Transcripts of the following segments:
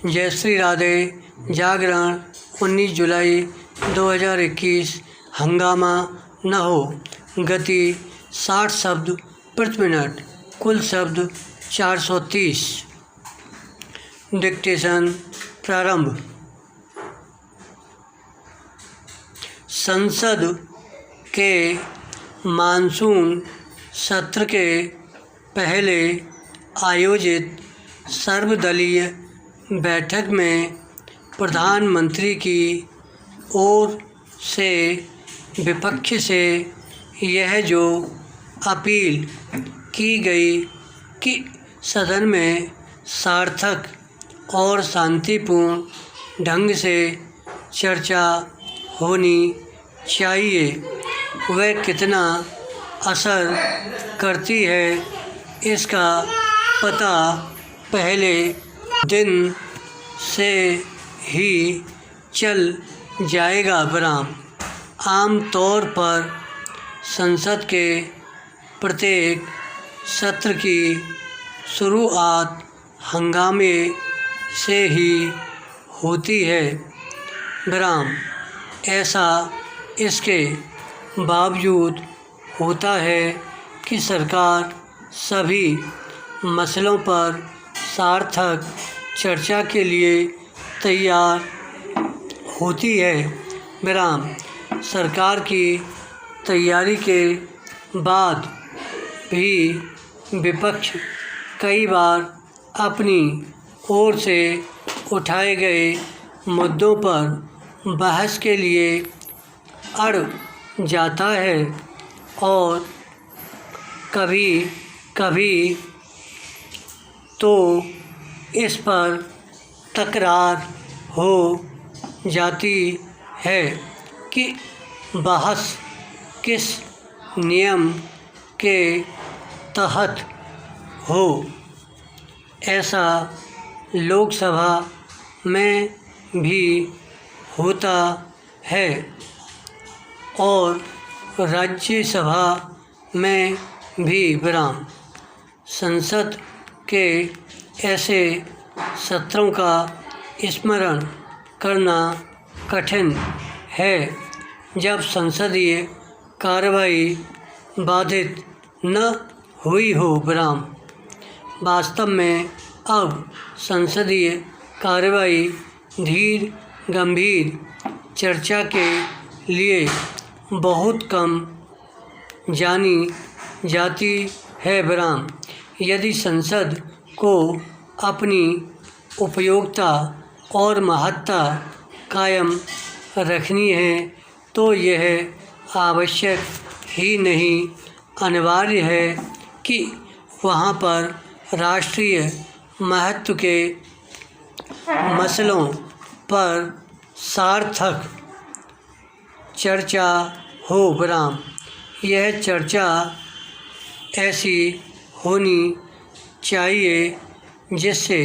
जय श्री राधे। जागरण 19 जुलाई 2021। हंगामा न हो। गति 60 शब्द प्रति मिनट। कुल शब्द 430। डिक्टेशन प्रारंभ। संसद के मानसून सत्र के पहले आयोजित सर्वदलीय बैठक में प्रधानमंत्री की ओर से विपक्ष से यह जो अपील की गई कि सदन में सार्थक और शांतिपूर्ण ढंग से चर्चा होनी चाहिए, वह कितना असर करती है इसका पता पहले दिन से ही चल जाएगा। बराम आम तौर पर संसद के प्रत्येक सत्र की शुरुआत हंगामे से ही होती है। बराम ऐसा इसके बावजूद होता है कि सरकार सभी मसलों पर सार्थक चर्चा के लिए तैयार होती है। विराम सरकार की तैयारी के बाद भी विपक्ष कई बार अपनी ओर से उठाए गए मुद्दों पर बहस के लिए अड़ जाता है और कभी कभी तो इस पर तकरार हो जाती है कि बहस किस नियम के तहत हो। ऐसा लोकसभा में भी होता है और राज्यसभा में भी। विराम संसद के ऐसे सत्रों का स्मरण करना कठिन है जब संसदीय कार्रवाई बाधित न हुई हो। विराम वास्तव में अब संसदीय कार्रवाई धीर गंभीर चर्चा के लिए बहुत कम जानी जाती है। विराम यदि संसद को अपनी उपयोगिता और महत्ता कायम रखनी है तो यह आवश्यक ही नहीं अनिवार्य है कि वहाँ पर राष्ट्रीय महत्व के मसलों पर सार्थक चर्चा हो। विराम यह चर्चा ऐसी होनी चाहिए जिससे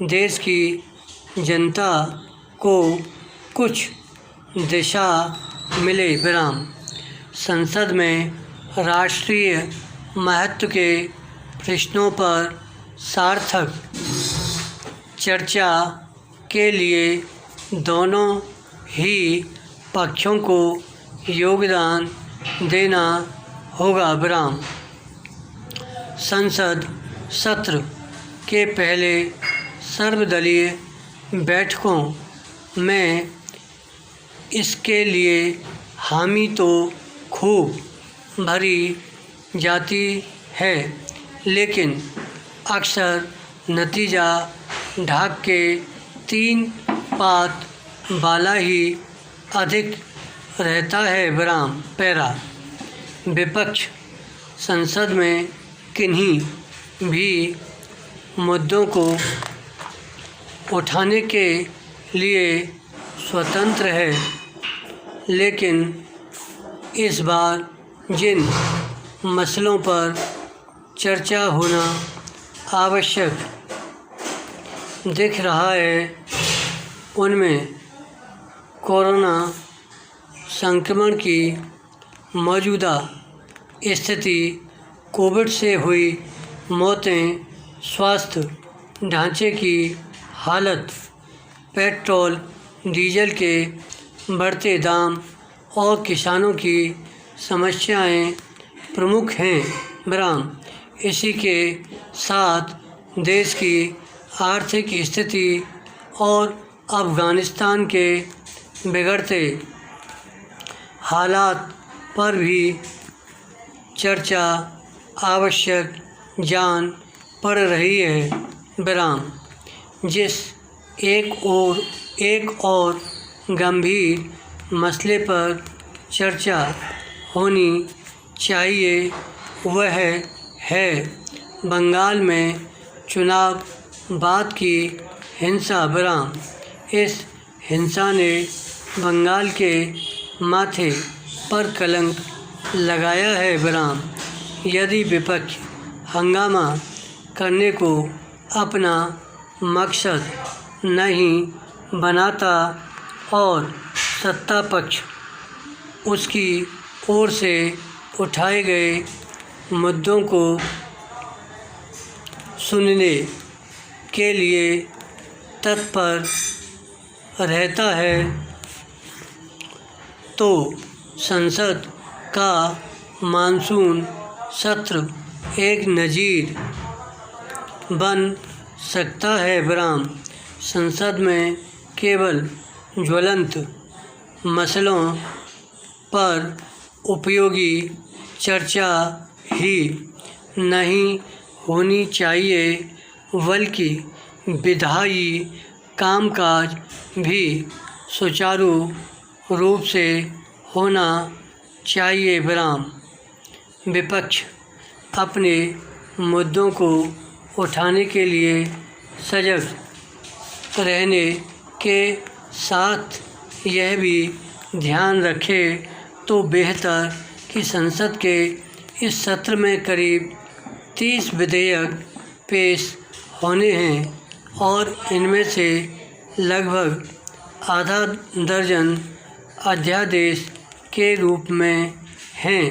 देश की जनता को कुछ दिशा मिले। विराम संसद में राष्ट्रीय महत्व के प्रश्नों पर सार्थक चर्चा के लिए दोनों ही पक्षों को योगदान देना होगा। विराम संसद सत्र के पहले सर्वदलीय बैठकों में इसके लिए हामी तो खूब भरी जाती है, लेकिन अक्सर नतीजा ढाक के 3 पात वाला ही अधिक रहता है। विराम पैरा विपक्ष संसद में किन्हीं भी मुद्दों को उठाने के लिए स्वतंत्र है, लेकिन इस बार जिन मसलों पर चर्चा होना आवश्यक दिख रहा है उनमें कोरोना संक्रमण की मौजूदा स्थिति, कोविड से हुई मौतें, स्वास्थ्य ढांचे की हालत, पेट्रोल डीजल के बढ़ते दाम और किसानों की समस्याएं प्रमुख हैं। विराम। इसी के साथ देश की आर्थिक स्थिति और अफ़गानिस्तान के बिगड़ते हालात पर भी चर्चा आवश्यक जान पड़ रही है। विराम। जिस एक और गंभीर मसले पर चर्चा होनी चाहिए वह है बंगाल में चुनाव बाद की हिंसा। विराम। इस हिंसा ने बंगाल के माथे पर कलंक लगाया है। विराम। यदि विपक्ष हंगामा करने को अपना मकसद नहीं बनाता और सत्ता पक्ष उसकी ओर से उठाए गए मुद्दों को सुनने के लिए तत्पर रहता है तो संसद का मानसून सत्र एक नज़ीर बन सकता है। विराम। संसद में केवल ज्वलंत मसलों पर उपयोगी चर्चा ही नहीं होनी चाहिए बल्कि विधायी कामकाज भी सुचारू रूप से होना चाहिए। विराम। विपक्ष अपने मुद्दों को उठाने के लिए सजग रहने के साथ यह भी ध्यान रखे तो बेहतर कि संसद के इस सत्र में करीब 30 विधेयक पेश होने हैं और इनमें से लगभग आधा दर्जन अध्यादेश के रूप में हैं।